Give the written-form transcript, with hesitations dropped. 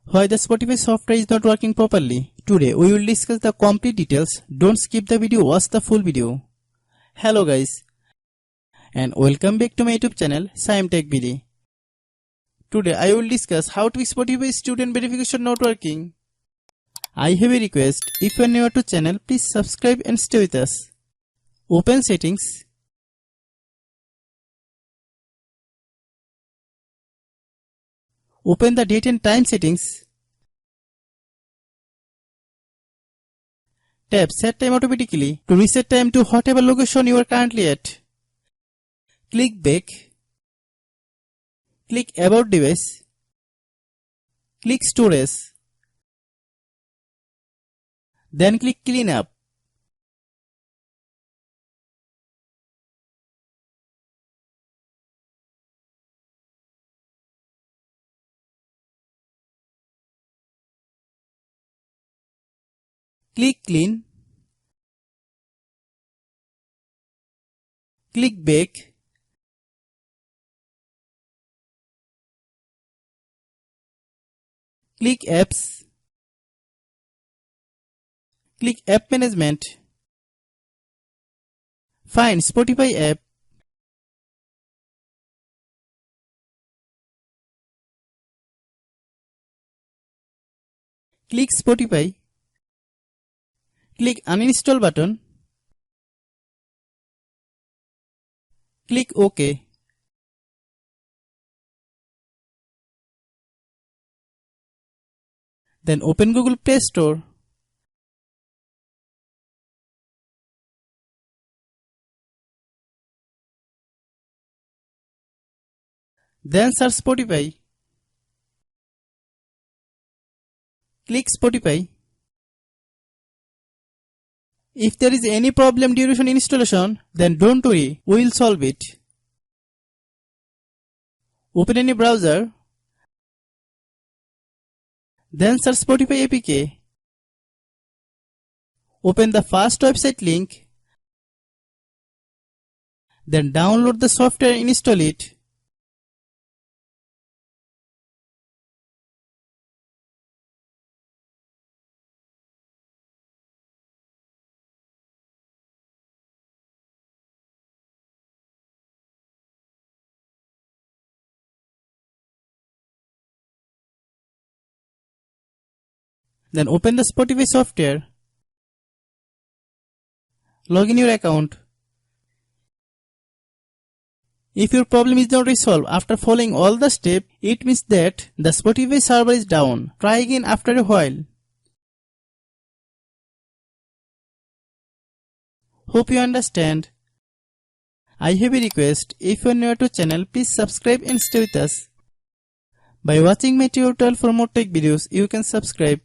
Why the Spotify software is not working properly. Today we will discuss the complete details. Don't skip the video, watch the full video. Hello guys and welcome back to my YouTube channel Shaem TechBD. Today I will discuss how to Spotify student verification not working. I have a request. If you are new to channel, please subscribe and stay with us. Open settings. Open the date and time settings. Tap set time automatically to reset time to whatever location you are currently at. Click back. Click about device. Click storage. Then click clean up. Click clean. Click back. Click apps. Click app management. Find Spotify app. Click Spotify. Click uninstall button. Click OK. Then open Google Play Store. Then search Spotify. Click Spotify. If there is any problem during installation, then don't worry, we will solve it. Open any browser. Then search Spotify APK. Open the first website link. Then download the software and install it. Then open the Spotify software. Log in your account. If your problem is not resolved after following all the steps, it means that the Spotify server is down. Try again after a while. Hope you understand. I have a request. If you are new to channel, please subscribe and stay with us. By watching my tutorial for more tech videos, you can subscribe.